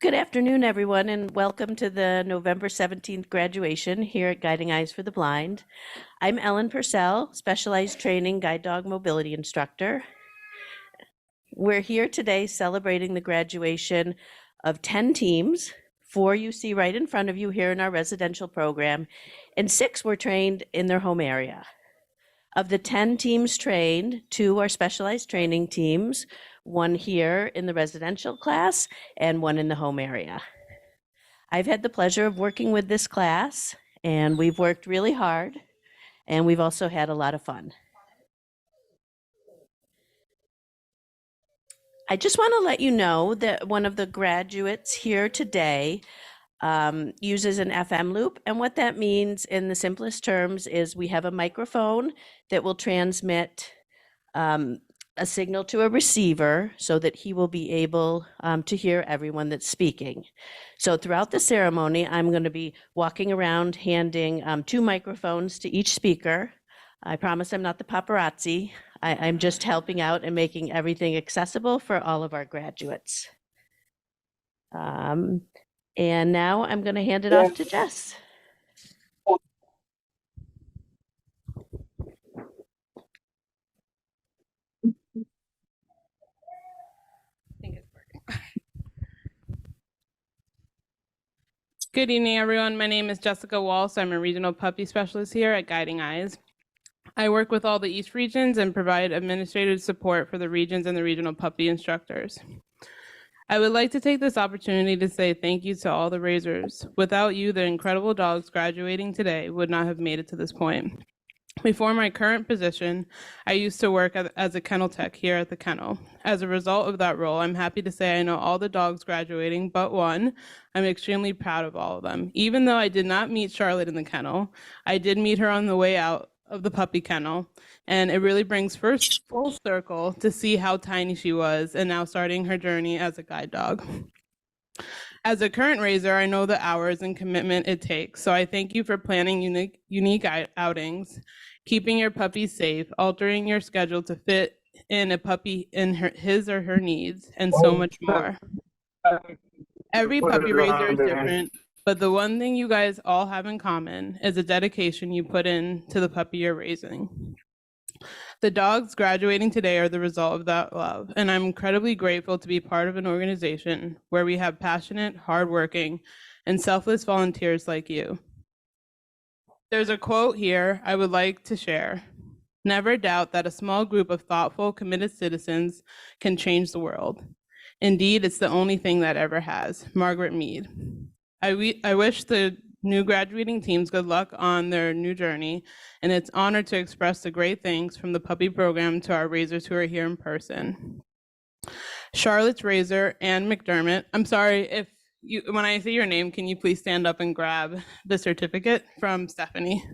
Good afternoon, everyone, and welcome to the November 17th graduation here at Guiding Eyes for the Blind. I'm Ellen Purcell, Specialized Training Guide Dog Mobility Instructor. We're here today celebrating the graduation of 10 teams. 4 you see right in front of you here in our residential program, and 6 were trained in their home area. Of the 10 teams trained, 2 are specialized training teams, 1 here in the residential class and 1 in the home area. I've had the pleasure of working with this class, and we've worked really hard, and we've also had a lot of fun. I just want to let you know that one of the graduates here today uses an FM loop, and what that means in the simplest terms is we have a microphone that will transmit a signal to a receiver so that he will be able to hear everyone that's speaking. So throughout the ceremony, I'm going to be walking around handing 2 microphones to each speaker. I promise I'm not the paparazzi. I'm just helping out and making everything accessible for all of our graduates. And now I'm going to hand it off to Jess. Good evening, everyone. My name is Jessica Walsh. I'm a regional puppy specialist here at Guiding Eyes. I work with all the East regions and provide administrative support for the regions and the regional puppy instructors. I would like to take this opportunity to say thank you to all the raisers. Without you, the incredible dogs graduating today would not have made it to this point. Before my current position, I used to work as a kennel tech here at the kennel. As a result of that role, I'm happy to say I know all the dogs graduating but one. I'm extremely proud of all of them. Even though I did not meet Charlotte in the kennel, I did meet her on the way out of the puppy kennel, and it really brings first full circle to see how tiny she was and now starting her journey as a guide dog. As a current raiser, I know the hours and commitment it takes, so I thank you for planning unique outings, keeping your puppy safe, altering your schedule to fit in a puppy in his or her needs, and so much more. Every puppy raiser is different, but the one thing you guys all have in common is the dedication you put into the puppy you're raising. The dogs graduating today are the result of that love, and I'm incredibly grateful to be part of an organization where we have passionate, hardworking, and selfless volunteers like you. There's a quote here I would like to share. Never doubt that a small group of thoughtful, committed citizens can change the world. Indeed, it's the only thing that ever has. Margaret Mead. I wish the new graduating teams good luck on their new journey, and it's an honor to express the great things from the puppy program to our raisers who are here in person. Charlotte's raiser, Ann McDermott. I'm sorry, if you, when I say your name, can you please stand up and grab the certificate from Stephanie?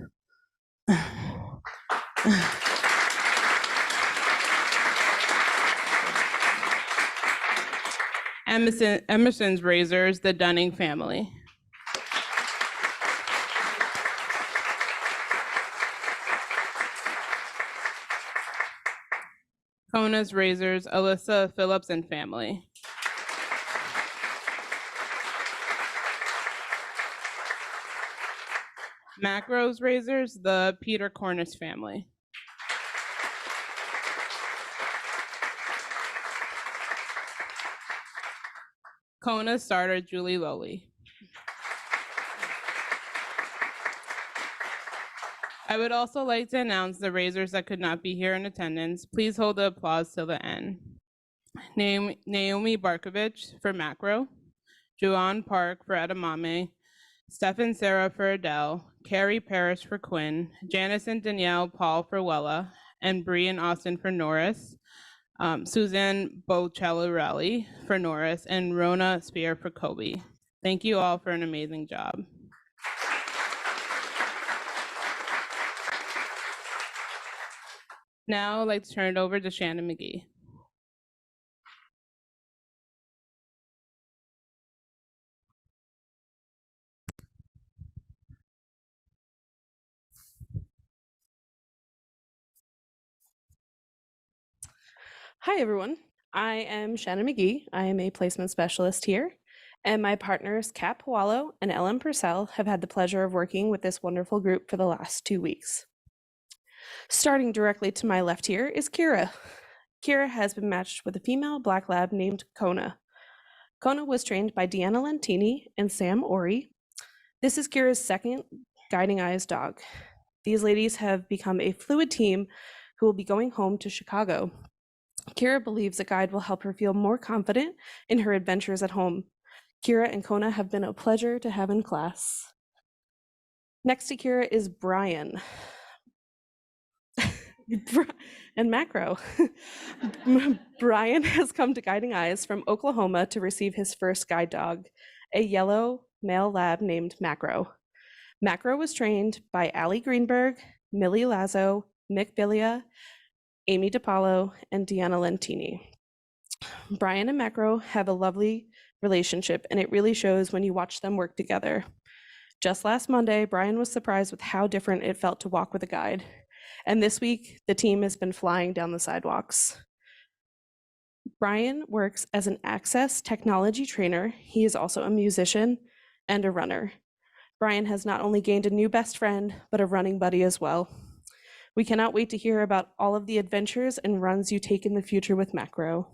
Emerson's raisers, the Dunning family. Kona's raisers, Alyssa Phillips and family. Macro's raisers, the Peter Cornish family. Kona starter, Julie Lowley. I would also like to announce the raisers that could not be here in attendance. Please hold the applause till the end. Naomi Barkovich for Macro, Joanne Park for Edamame, Stephen Sarah for Adele, Carrie Parrish for Quinn, Janice and Danielle Paul for Wella, and Bree and Austin for Norris, Suzanne Bocellarelli for Norris, and Rona Spear for Kobe. Thank you all for an amazing job. Now I'd like to turn it over to Shannon McGee. Hi, everyone. I am Shannon McGee. I am a placement specialist here, And my partners, Kat Pawalo and Ellen Purcell, have had the pleasure of working with this wonderful group for the last 2 weeks. Starting directly to my left here is Kira. Kira has been matched with a female black lab named Kona. Kona was trained by Deanna Lentini and Sam Ori. This is Kira's second Guiding Eyes dog. These ladies have become a fluid team who will be going home to Chicago. Kira believes a guide will help her feel more confident in her adventures at home. Kira and Kona have been a pleasure to have in class. Next to Kira is Brian. And Macro. Brian has come to Guiding Eyes from Oklahoma to receive his first guide dog, a yellow male lab named Macro. Macro was trained by Allie Greenberg, Millie Lazo, Mick Billia, Amy DiPaolo, and Deanna Lentini. Brian and Macro have a lovely relationship, and it really shows when you watch them work together. Just last Monday, Brian was surprised with how different it felt to walk with a guide. And this week, the team has been flying down the sidewalks. Brian works as an access technology trainer. He is also a musician and a runner. Brian has not only gained a new best friend, but a running buddy as well. We cannot wait to hear about all of the adventures and runs you take in the future with Macro.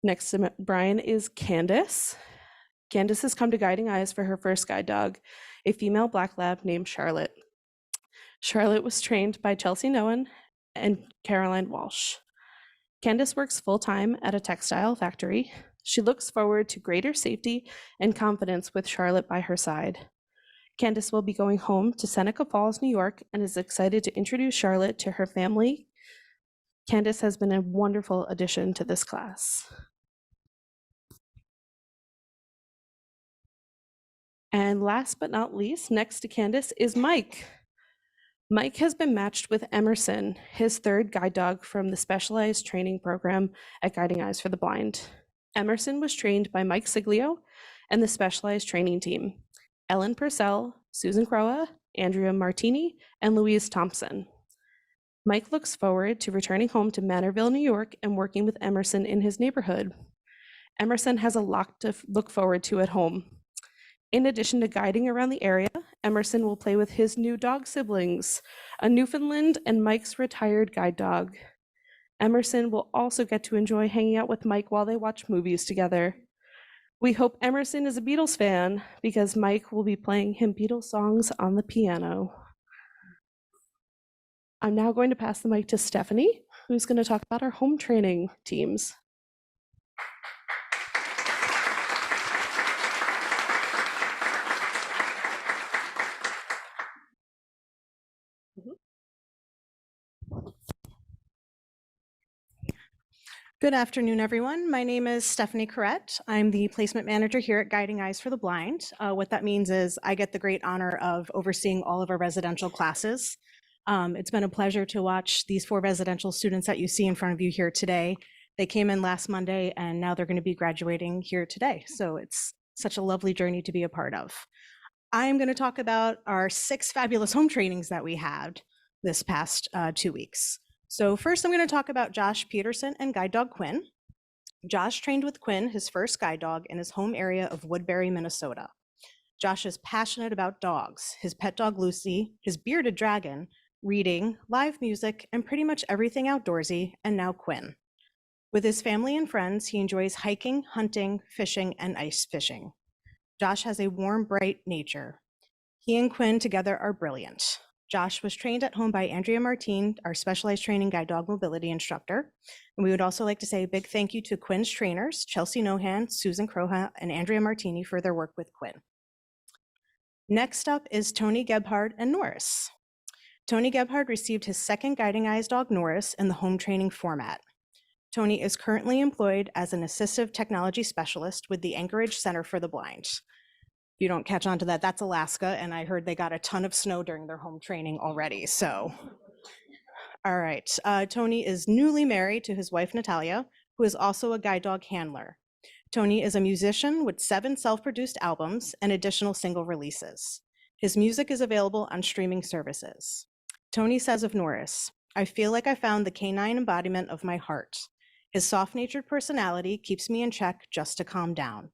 Next to Brian is Candace. Candace has come to Guiding Eyes for her first guide dog, a female black lab named Charlotte. Charlotte was trained by Chelsea Noen and Caroline Walsh. Candace works full-time at a textile factory. She looks forward to greater safety and confidence with Charlotte by her side. Candace will be going home to Seneca Falls, New York, and is excited to introduce Charlotte to her family. Candace has been a wonderful addition to this class. And last but not least, next to Candace is Mike. Mike has been matched with Emerson, his third guide dog from the specialized training program at Guiding Eyes for the Blind. Emerson was trained by Mike Siglio and the specialized training team, Ellen Purcell, Susan Croa, Andrea Martini, and Louise Thompson. Mike looks forward to returning home to Manorville, New York, and working with Emerson in his neighborhood. Emerson has a lot to look forward to at home. In addition to guiding around the area, Emerson will play with his new dog siblings, a Newfoundland and Mike's retired guide dog. Emerson will also get to enjoy hanging out with Mike while they watch movies together. We hope Emerson is a Beatles fan because Mike will be playing him Beatles songs on the piano. I'm now going to pass the mic to Stephanie, who's going to talk about our home training teams. Good afternoon, everyone. My name is Stephanie Corrett. I'm the placement manager here at Guiding Eyes for the Blind. What that means is I get the great honor of overseeing all of our residential classes. It's been a pleasure to watch these 4 residential students that you see in front of you here today. They came in last Monday and now they're going to be graduating here today. So it's such a lovely journey to be a part of. I'm going to talk about our 6 fabulous home trainings that we had this past 2 weeks. So first I'm going to talk about Josh Peterson and guide dog Quinn. Josh trained with Quinn, his first guide dog, in his home area of Woodbury, Minnesota. Josh is passionate about dogs, his pet dog Lucy, his bearded dragon, reading, live music, and pretty much everything outdoorsy, and now Quinn. With his family and friends, he enjoys hiking, hunting, fishing, and ice fishing. Josh has a warm, bright nature. He and Quinn together are brilliant. Josh was trained at home by Andrea Martine, our specialized training guide dog mobility instructor. And we would also like to say a big thank you to Quinn's trainers, Chelsea Nohan, Susan Croha, and Andrea Martini for their work with Quinn. Next up is Tony Gebhard and Norris. Tony Gebhard received his second Guiding Eyes dog, Norris, in the home training format. Tony is currently employed as an assistive technology specialist with the Anchorage Center for the Blind. If you don't catch on to that, that's Alaska, and I heard they got a ton of snow during their home training already, so. All right, Tony is newly married to his wife, Natalia, who is also a guide dog handler. Tony is a musician with 7 self-produced albums and additional single releases. His music is available on streaming services. Tony says of Norris, "I feel like I found the canine embodiment of my heart. His soft-natured personality keeps me in check just to calm down.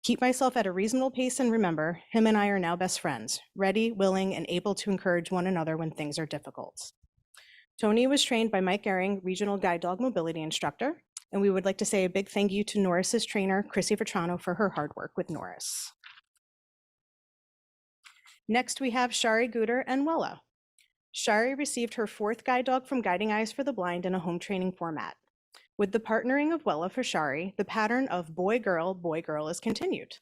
Keep myself at a reasonable pace and remember, him and I are now best friends, ready, willing, and able to encourage one another when things are difficult. Tony was trained by Mike Gehring, Regional Guide Dog Mobility Instructor, and we would like to say a big thank you to Norris's trainer, Chrissy Vetrano, for her hard work with Norris. Next, we have Shari Guder and Wella. Shari received her 4th guide dog from Guiding Eyes for the Blind in a home training format. With the partnering of Wella for Shari, the pattern of boy-girl is continued.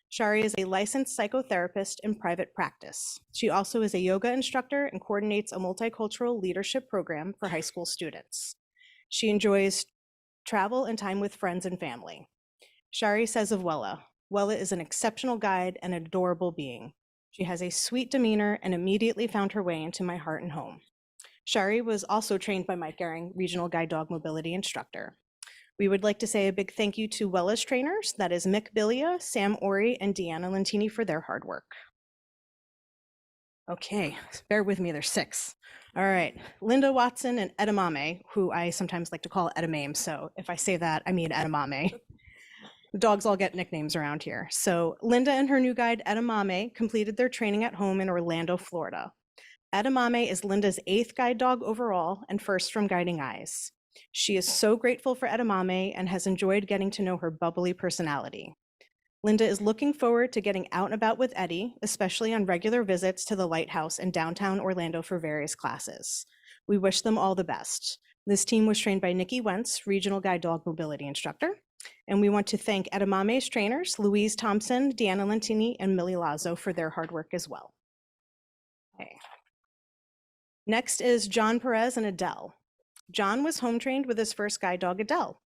Shari is a licensed psychotherapist in private practice. She also is a yoga instructor and coordinates a multicultural leadership program for high school students. She enjoys travel and time with friends and family. Shari says of Wella, Wella is an exceptional guide and an adorable being. She has a sweet demeanor and immediately found her way into my heart and home. Shari was also trained by Mike Gehring, Regional Guide Dog Mobility Instructor. We would like to say a big thank you to Wella's trainers, that is Mick Bilia, Sam Ori, and Deanna Lentini for their hard work. Okay, bear with me, there's 6. All right, Linda Watson and Edamame, who I sometimes like to call Edamame, so if I say that, I mean Edamame. Dogs all get nicknames around here. So Linda and her new guide, Edamame, completed their training at home in Orlando, Florida. Edamame is Linda's 8th guide dog overall and first from Guiding Eyes. She is so grateful for Edamame and has enjoyed getting to know her bubbly personality. Linda is looking forward to getting out and about with Eddie, especially on regular visits to the Lighthouse in downtown Orlando for various classes. We wish them all the best. This team was trained by Nikki Wentz, Regional Guide Dog Mobility Instructor, and we want to thank Edamame's trainers, Louise Thompson, Deanna Lentini, and Millie Lazo for their hard work as well. Okay. Next is John Perez and Adele. John was home trained with his first guide dog, Adele.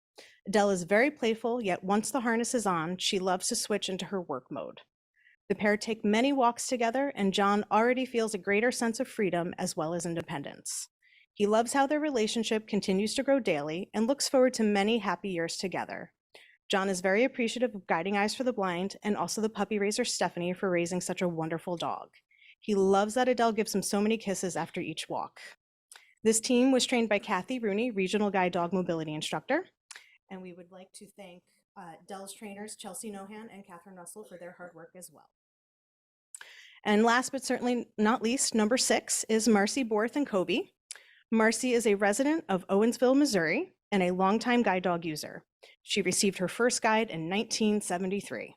Adele is very playful, yet once the harness is on, she loves to switch into her work mode. The pair take many walks together, and John already feels a greater sense of freedom as well as independence. He loves how their relationship continues to grow daily and looks forward to many happy years together. John is very appreciative of Guiding Eyes for the Blind and also the puppy raiser Stephanie for raising such a wonderful dog. He loves that Adele gives him so many kisses after each walk. This team was trained by Kathy Rooney, Regional Guide Dog Mobility Instructor. And we would like to thank Adele's trainers, Chelsea Nohan and Catherine Russell, for their hard work as well. And last but certainly not least, number 6 is Marcy Borth and Kobe. Marcy is a resident of Owensville, Missouri, and a longtime guide dog user. She received her first guide in 1973.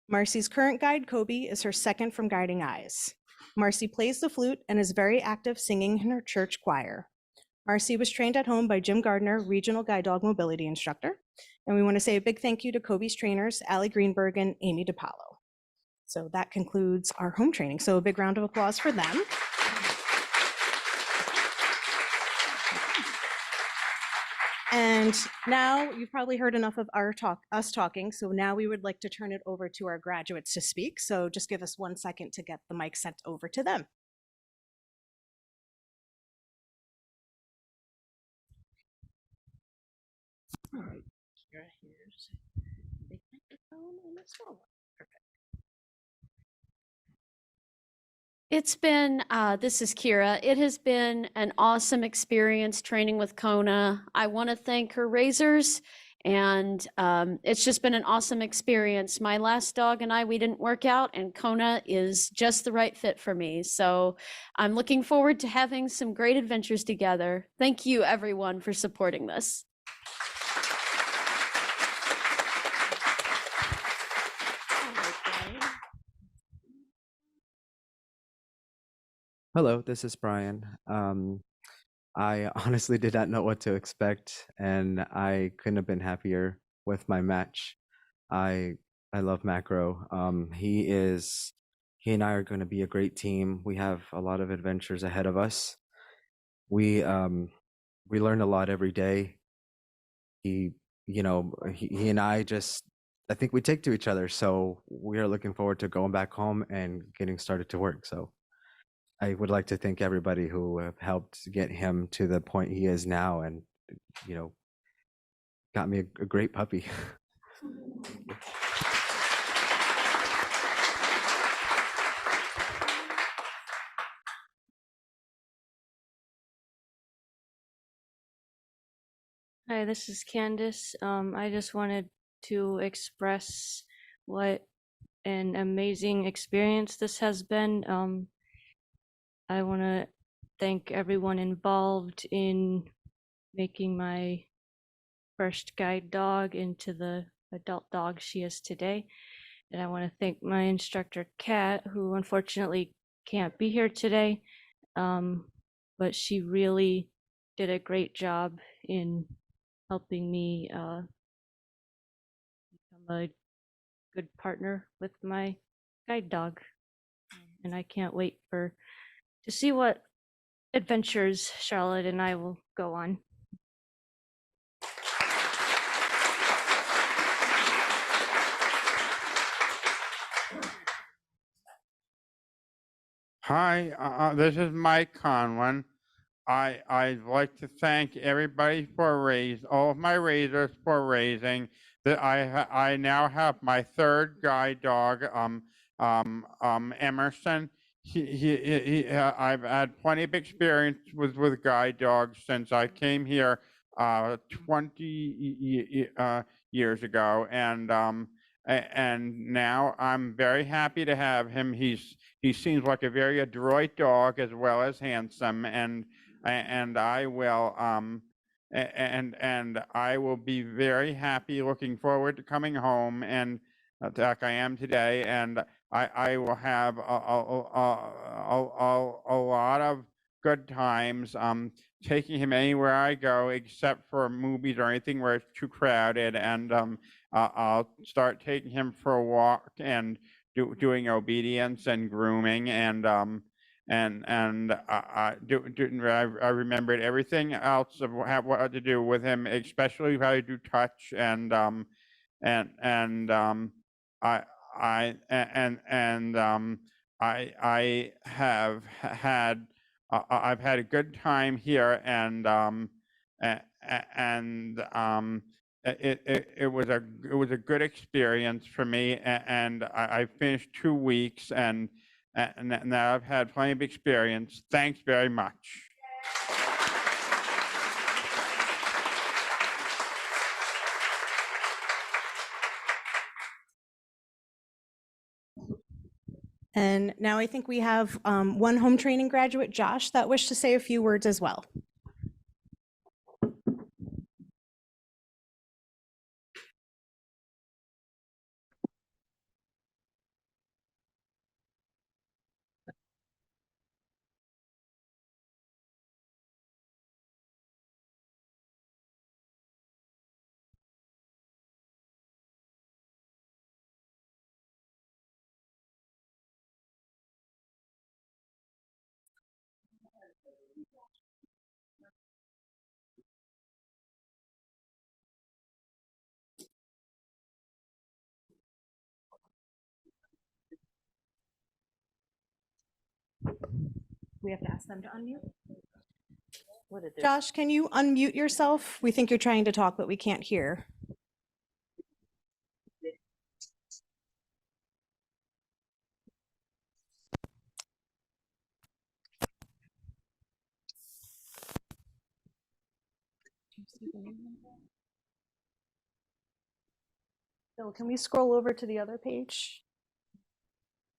Marcy's current guide, Kobe, is her second from Guiding Eyes. Marcy plays the flute and is very active singing in her church choir. Marcy was trained at home by Jim Gardner, Regional Guide Dog Mobility Instructor. And we want to say a big thank you to Kobe's trainers, Allie Greenberg and Amy DiPaolo. So that concludes our home training. So a big round of applause for them. And now you've probably heard enough of us talking. So now we would like to turn it over to our graduates to speak. So just give us 1 second to get the mic sent over to them. All right, here's a big microphone and a small one. Perfect. It's been, this is Kira. It has been an awesome experience training with Kona. I want to thank her raisers, and it's just been an awesome experience. My last dog and I, we didn't work out, and Kona is just the right fit for me. So I'm looking forward to having some great adventures together. Thank you, everyone, for supporting this. Hello, this is Brian. I honestly did not know what to expect, and I couldn't have been happier with my match. I love Macro. He and I are going to be a great team. We have a lot of adventures ahead of us. We learn a lot every day. He and I think we take to each other. So we are looking forward to going back home and getting started to work. So I would like to thank everybody who have helped get him to the point he is now, and got me a great puppy. Hi, this is Candace. I just wanted to express what an amazing experience this has been. I want to thank everyone involved in making my first guide dog into the adult dog she is today. And I want to thank my instructor, Kat, who unfortunately can't be here today. But she really did a great job in helping me become a good partner with my guide dog. And I can't wait to see what adventures Charlotte and I will go on. Hi, this is Mike Conlon. I'd like to thank everybody for all of my raisers for raising. That I now have my third guide dog, Emerson. I've had plenty of experience with guide dogs since I came here 20 years ago, and now I'm very happy to have him. He seems like a very adroit dog as well as handsome, and I will and I will be very happy, looking forward to coming home, and like I am today, and I will have a lot of good times taking him anywhere I go, except for movies or anything where it's too crowded, and I'll start taking him for a walk and doing obedience and grooming, and I remembered everything else of what to do with him, especially how to do touch, and I I have had I've had a good time here, and it was a good experience for me, and I finished 2 weeks, and now I've had plenty of experience. Thanks very much. And now I think we have one home training graduate, Josh, that wished to say a few words as well. We have to ask them to unmute. What did this? Josh, can you unmute yourself? We think you're trying to talk, but we can't hear. Bill, can we scroll over to the other page?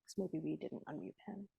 'Cause maybe we didn't unmute him.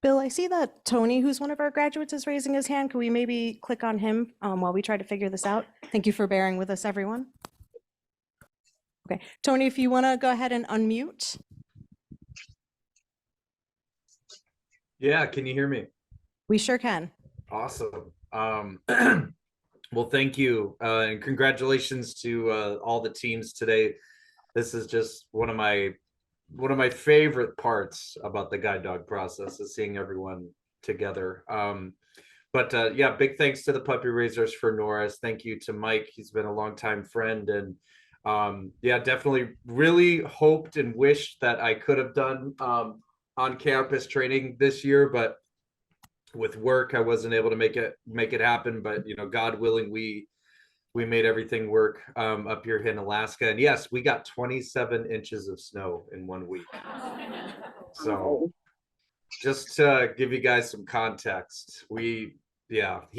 Bill, I see that Tony, who's one of our graduates, is raising his hand. Can we maybe click on him while we try to figure this out? Thank you for bearing with us, everyone. Okay, Tony, if you want to go ahead and unmute. Yeah, can you hear me? We sure can. Awesome. Well, thank you, and congratulations to all the teams today. This is just one of my favorite parts about the guide dog process, is seeing everyone together. But yeah, big thanks to the puppy raisers for Norris. Thank you to Mike. He's been a longtime friend, and Yeah, definitely really hoped and wished that I could have done on campus training this year, but with work I wasn't able to make it happen. But God willing, we made everything work up here in Alaska. And yes, we got 27 inches of snow in 1 week. So just to give you guys some context, he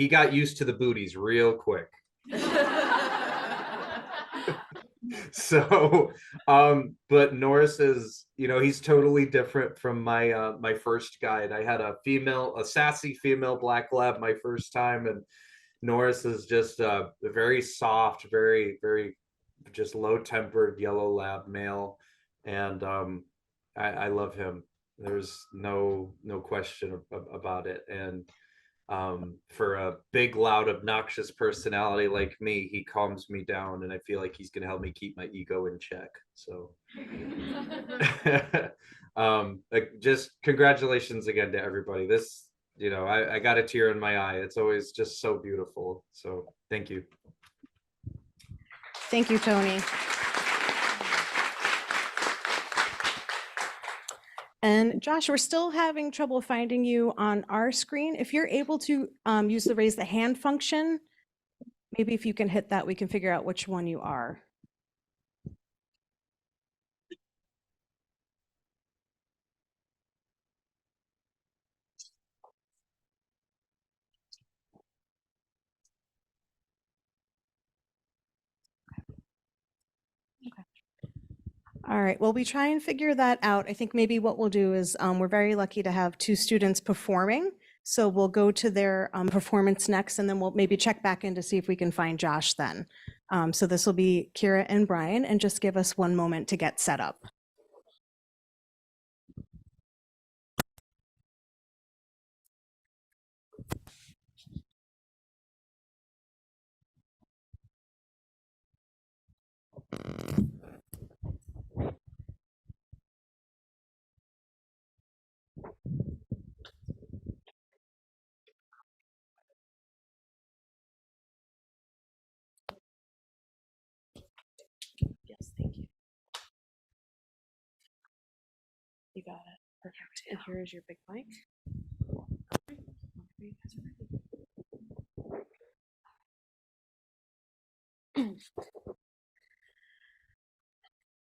got used to the booties real quick. So but Norris is, he's totally different from my first guide. I had a sassy female black lab my first time, and Norris is just a very soft, very, very just low-tempered yellow lab male, and I love him. There's no question about it. And for a big, loud, obnoxious personality like me, he calms me down, and I feel like he's going to help me keep my ego in check. So just congratulations again to everybody. This, I got a tear in my eye. It's always just so beautiful. So thank you. Thank you, Tony. And Josh, we're still having trouble finding you on our screen. If you're able to use the raise the hand function, maybe if you can hit that, we can figure out which one you are. All right, well, we try and figure that out. I think maybe what we'll do is we're very lucky to have 2 students performing. So we'll go to their performance next, and then we'll maybe check back in to see if we can find Josh then. So this will be Kira and Brian, and just give us 1 moment to get set up. Yes, thank you. You got it. Perfect. And here is your big mic.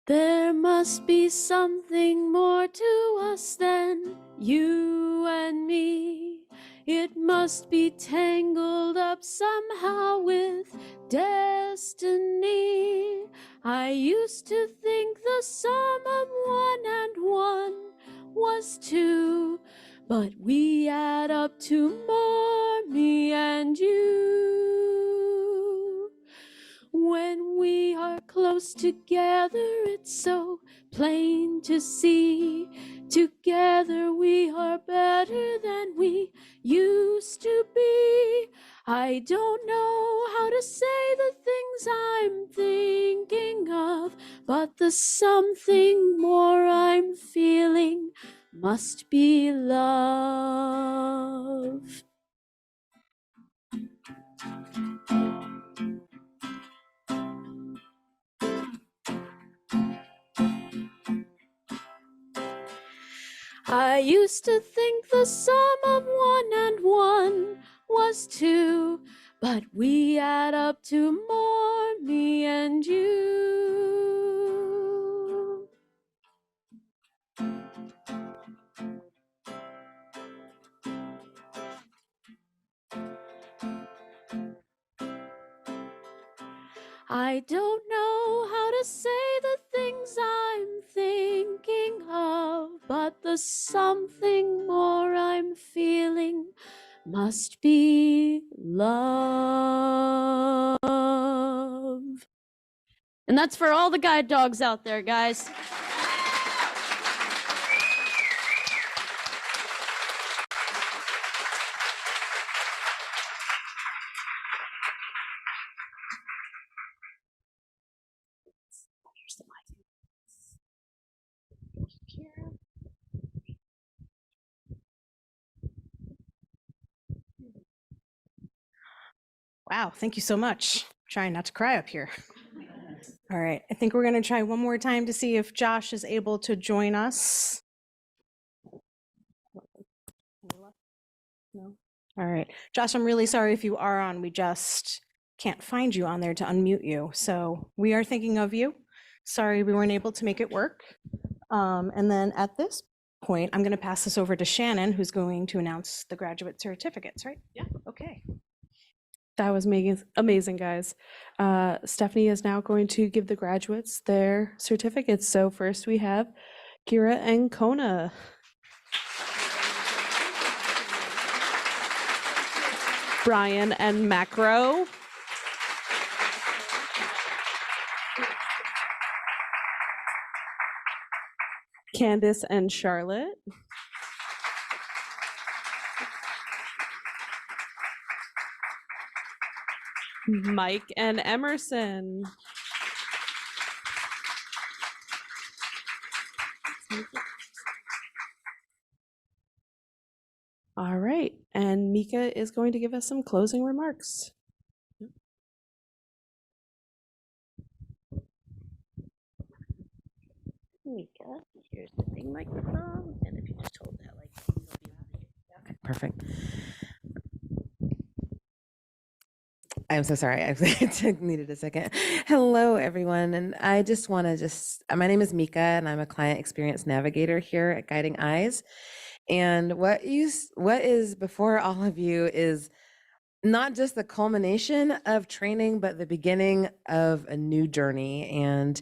There must be something more to us than you and me. It must be tangled up somehow with destiny. I used to think the sum of 1 and 1 was 2, but we add up to more, me and you. When we are close together, it's so plain to see. Together we are better than we used to be. I don't know how to say the things I'm thinking of, but the something more I'm feeling must be love. I used to think the sum of 1 and 1 was 2, but we add up to more, me and you. I don't know how to say the things I'm thinking of, but the something more I'm feeling must be love. And that's for all the guide dogs out there, guys. Here's the mic. Wow, thank you so much. Trying not to cry up here. All right, I think we're going to try one more time to see if Josh is able to join us. No? All right. Josh, I'm really sorry if you are on. We just can't find you on there to unmute you. So we are thinking of you. Sorry we weren't able to make it work. And then at this point, I'm going to pass this over to Shannon, who's going to announce the graduate certificates, right? Yeah. Okay. That was amazing, guys. Stephanie is now going to give the graduates their certificates. So first we have Kira and Kona. Brian and Macro. Candace and Charlotte. Mike and Emerson. All right, and Mika is going to give us some closing remarks. Mika, here's the big microphone, and if you just hold that like it'll be on here. Okay, perfect. I'm so sorry. I needed a second. Hello, everyone. And I just want to my name is Mika, and I'm a client experience navigator here at Guiding Eyes. And what is before all of you is not just the culmination of training, but the beginning of a new journey. And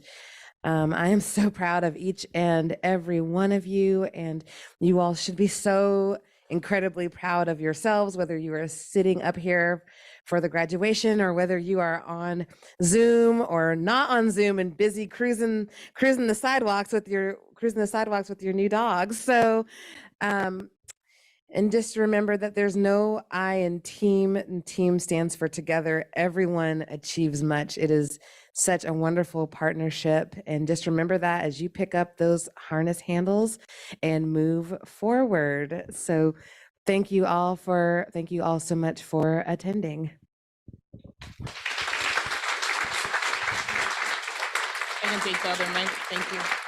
I am so proud of each and every one of you, and you all should be so incredibly proud of yourselves, whether you are sitting up here for the graduation or whether you are on Zoom or not on Zoom and busy cruising the sidewalks with your new dogs. So, and just remember that there's no I in team, and team stands for together. Everyone achieves much. It is such a wonderful partnership. And just remember that as you pick up those harness handles and move forward. So thank you all so much for attending. I can take the other mic. Thank you.